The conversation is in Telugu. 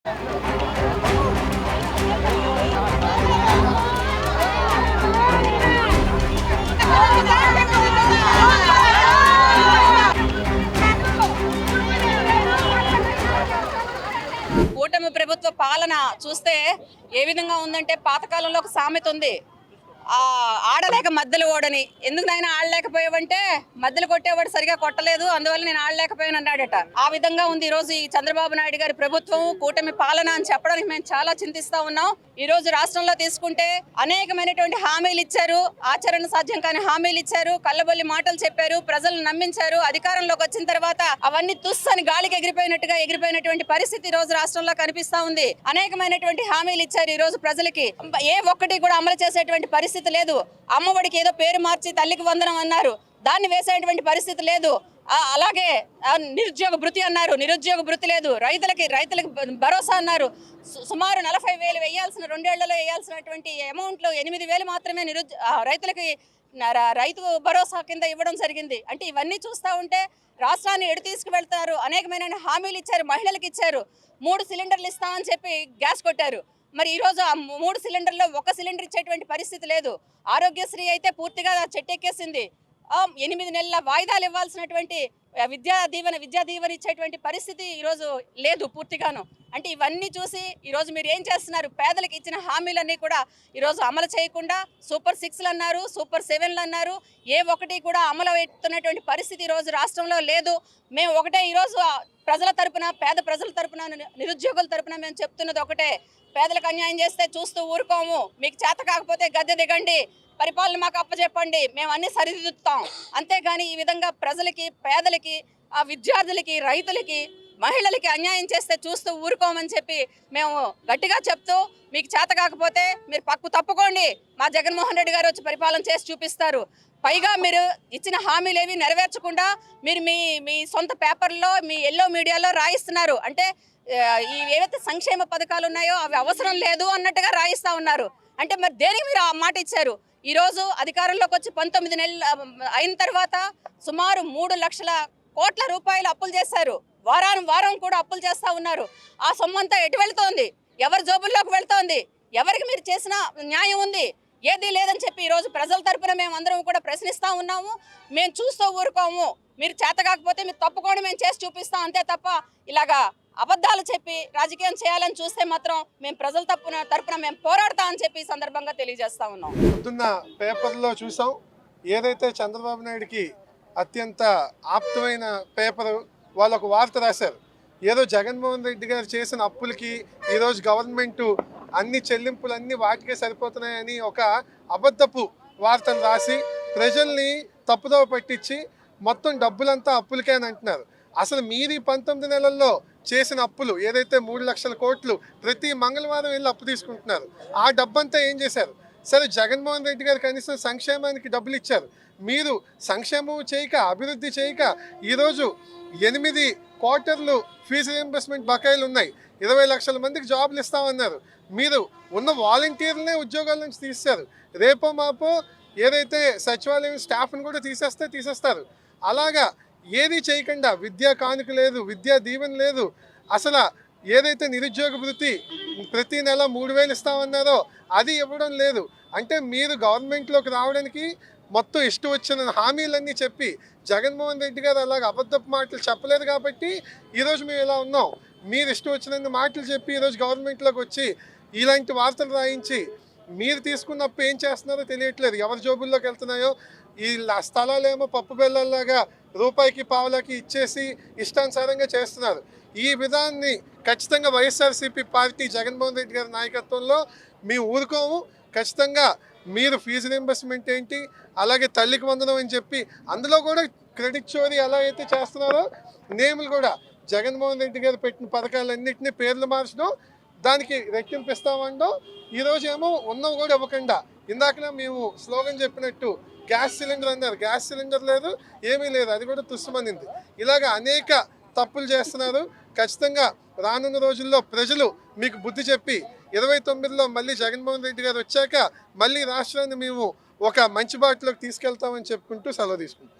కూటమి ప్రభుత్వ పాలన చూస్తే ఏ విధంగా ఉందంటే పాతకాలంలో ఒక సామెత ఉంది. ఆడలేక మద్దెలు ఓడని. ఎందుకు నాయన ఆడలేకపోయావంటే మద్దెలు కొట్టేవాడు సరిగా కొట్టలేదు, అందువల్ల నేను ఆడలేకపోయాను అన్నాడట. ఆ విధంగా ఉంది ఈ రోజు ఈ చంద్రబాబు నాయుడు గారి ప్రభుత్వం కూటమి పాలన అని చెప్పడానికి మేము చాలా చింతిస్తా ఉన్నాం. ఈ రోజు రాష్ట్రంలో తీసుకుంటే అనేకమైనటువంటి హామీలు ఇచ్చారు, ఆచరణ సాధ్యం కాని హామీలు ఇచ్చారు, కళ్ళబొల్లి మాటలు చెప్పారు, ప్రజలను నమ్మించారు. అధికారంలోకి వచ్చిన తర్వాత అవన్నీ తుస్సని గాలికి ఎగిరిపోయినటువంటి పరిస్థితి ఈ రోజు రాష్ట్రంలో కనిపిస్తా ఉంది. అనేకమైనటువంటి హామీలు ఇచ్చారు ఈ రోజు ప్రజలకి, ఏ ఒక్కటి కూడా అమలు చేసేటువంటి పరిస్థితి లేదు. అమ్మఒడికి ఏదో పేరు మార్చి తల్లికి వందనం అన్నారు, దాన్ని వేసేటువంటి పరిస్థితి లేదు. అలాగే నిరుద్యోగ భృతి అన్నారు, నిరుద్యోగ భృతి లేదు. రైతులకి భరోసా అన్నారు, సుమారు 40,000 వేయాల్సిన 2 ఏళ్లలో వేయాల్సినటువంటి అమౌంట్లో 8,000 మాత్రమే రైతులకి రైతు భరోసా కింద ఇవ్వడం జరిగింది. అంటే ఇవన్నీ చూస్తూ ఉంటే రాష్ట్రాన్ని ఎడు తీసుకువెళ్తారు. అనేకమైన హామీలు ఇచ్చారు, మహిళలకు ఇచ్చారు. 3 సిలిండర్లు ఇస్తామని చెప్పి గ్యాస్ కొట్టారు. మరి ఈరోజు ఆ 3 సిలిండర్లో 1 సిలిండర్ ఇచ్చేటువంటి పరిస్థితి లేదు. ఆరోగ్యశ్రీ అయితే పూర్తిగా చెట్టెక్కేసింది. 8 నెలల వాయిదాలు ఇవ్వాల్సినటువంటి విద్యా దీవెన ఇచ్చేటువంటి పరిస్థితి ఈరోజు లేదు పూర్తిగాను. అంటే ఇవన్నీ చూసి ఈరోజు మీరు ఏం చేస్తున్నారు? పేదలకు ఇచ్చిన హామీలన్నీ కూడా ఈరోజు అమలు చేయకుండా సూపర్ 6లు అన్నారు, సూపర్ 7లు అన్నారు, ఏ ఒక్కటి కూడా అమలు అవుతున్నటువంటి పరిస్థితి ఈరోజు రాష్ట్రంలో లేదు. మేము ఒకటే ఈరోజు ప్రజల తరపున, పేద ప్రజల తరపున, నిరుద్యోగుల తరపున మేము చెప్తున్నది ఒకటే: పేదలకు అన్యాయం చేస్తే చూస్తూ ఊరుకోము. మీకు చేత కాకపోతే గద్దె దిగండి, పరిపాలన మాకు అప్పచెప్పండి, మేము అన్ని సరిదిద్దుతాం. అంతేగాని ఈ విధంగా ప్రజలకి, పేదలకి, విద్యార్థులకి, రైతులకి, మహిళలకి అన్యాయం చేస్తే చూస్తూ ఊరుకోమని చెప్పి మేము గట్టిగా చెప్తూ, మీకు చేత కాకపోతే మీరు తప్పుకోండి, మా జగన్మోహన్ రెడ్డి గారు వచ్చి పరిపాలన చేసి చూపిస్తారు. పైగా మీరు ఇచ్చిన హామీలు ఏవి నెరవేర్చకుండా మీరు మీ సొంత పేపర్లో, మీ ఎల్లో మీడియాలో రాయిస్తున్నారు. అంటే ఏవైతే సంక్షేమ పథకాలు ఉన్నాయో అవి అవసరం లేదు అన్నట్టుగా రాయిస్తూ ఉన్నారు. అంటే మరి దేనికి మీరు ఆ మాట ఇచ్చారు? ఈరోజు అధికారంలోకి వచ్చి 19 నెలలు అయిన తర్వాత సుమారు 3 లక్షల కోట్ల రూపాయలు అప్పులు చేశారు. వారం కూడా అప్పులు చేస్తూ ఉన్నారు. ఆ సొమ్మంతా ఎటు వెళ్తోంది? ఎవరి జోబుల్లోకి వెళ్తోంది? ఎవరికి మీరు చేసిన న్యాయం ఉంది? ఏదీ లేదని చెప్పి ఈరోజు ప్రజల తరపున మేము అందరం కూడా ప్రశ్నిస్తూ ఉన్నాము. మేము చూస్తూ ఊరుకోము. మీరు చేత కాకపోతే మీరు తప్పుకొని మేము చేసి చూపిస్తాం, అంతే తప్ప ఇలాగా అబద్ధాలు చెప్పి రాజకీయం చేయాలని చూస్తే మాత్రం మేము ప్రజల తరపున మేము పోరాడతామని చెప్పి ఈ సందర్భంగా తెలియజేస్తా ఉన్నాం. పొద్దున్న పేపర్లో చూసాం, ఏదైతే చంద్రబాబు నాయుడికి అత్యంత ఆప్తమైన పేపరు వాళ్ళు ఒక వార్త రాశారు. ఏదో జగన్మోహన్ రెడ్డి గారు చేసిన అప్పులకి ఈరోజు గవర్నమెంటు అన్ని చెల్లింపులన్నీ వాటికే సరిపోతున్నాయని ఒక అబద్ధపు వార్తను రాసి ప్రజల్ని తప్పుదోవ పట్టించి మొత్తం డబ్బులంతా అప్పులకే అని అంటున్నారు. అసలు మీరు 19 నెలల్లో చేసిన అప్పులు ఏదైతే 3 లక్షల కోట్లు ప్రతి మంగళవారం వెళ్ళి అప్పు తీసుకుంటున్నారు, ఆ డబ్బంతా ఏం చేశారు? సరే, జగన్మోహన్ రెడ్డి గారు కనీసం సంక్షేమానికి డబ్బులు ఇచ్చారు. మీరు సంక్షేమం చేయక, అభివృద్ధి చేయక ఈరోజు 8 క్వార్టర్లు ఫీజు రీయింబర్స్మెంట్ బకాయిలు ఉన్నాయి. 20 లక్షల మందికి జాబులు ఇస్తామన్నారు. మీరు ఉన్న వాలంటీర్లనే ఉద్యోగాల నుంచి తీసేశారు. రేపో మాపో ఏదైతే సచివాలయం స్టాఫ్ని కూడా తీసేస్తారు. అలాగా ఏది చేయకుండా విద్యా కానుక లేదు, విద్యా దీవెన లేదు. అసలు ఏదైతే నిరుద్యోగ భృతి ప్రతి నెల 3,000 ఇస్తామన్నారో అది ఇవ్వడం లేదు. అంటే మీరు గవర్నమెంట్లోకి రావడానికి మొత్తం ఇష్టం వచ్చిన హామీలన్నీ చెప్పి జగన్మోహన్ రెడ్డి గారు అలాగ అబద్ధపు మాటలు చెప్పలేదు కాబట్టి ఈరోజు మేము ఇలా ఉన్నాం. మీరు ఇష్టం వచ్చిన మాటలు చెప్పి ఈరోజు గవర్నమెంట్లోకి వచ్చి ఇలాంటి వార్తలు రాయించి మీరు తీసుకున్న అప్పు ఏం చేస్తున్నారో తెలియట్లేదు. ఎవరి జోబుల్లోకి వెళ్తున్నాయో ఈ స్థలాలేమో పప్పు బెల్లల్లాగా రూపాయికి పావులకి ఇచ్చేసి ఇష్టానుసారంగా చేస్తున్నారు. ఈ విధాన్ని ఖచ్చితంగా వైఎస్ఆర్సీపీ పార్టీ జగన్మోహన్ రెడ్డి గారి నాయకత్వంలో మేము ఊరుకోము. ఖచ్చితంగా మీరు ఫీజు రీయింబర్స్మెంట్ ఏంటి, అలాగే తల్లికి వందనం అని చెప్పి అందులో కూడా క్రెడిట్ చోరీ ఎలా అయితే చేస్తున్నారో నేములు కూడా జగన్మోహన్ రెడ్డి గారు పెట్టిన పథకాలన్నింటినీ పేర్లు మార్చడం, దానికి రెట్టింపిస్తామండం. ఈరోజు ఏమో ఉన్నవి కూడా ఇవ్వకుండా, ఇందాకనే మేము స్లోగన్ చెప్పినట్టు గ్యాస్ సిలిండర్ అన్నారు, గ్యాస్ సిలిండర్ లేదు, ఏమీ లేదు, అది కూడా తుస్సుమనింది. ఇలాగ అనేక తప్పులు చేస్తున్నారు. ఖచ్చితంగా రానున్న రోజుల్లో ప్రజలు మీకు బుద్ధి చెప్పి 29లో మళ్ళీ జగన్మోహన్ రెడ్డి గారు వచ్చాక మళ్ళీ రాష్ట్రాన్ని మేము ఒక మంచి బాటలోకి తీసుకెళ్తామని చెప్పుకుంటూ సెలవు తీసుకుంటాం.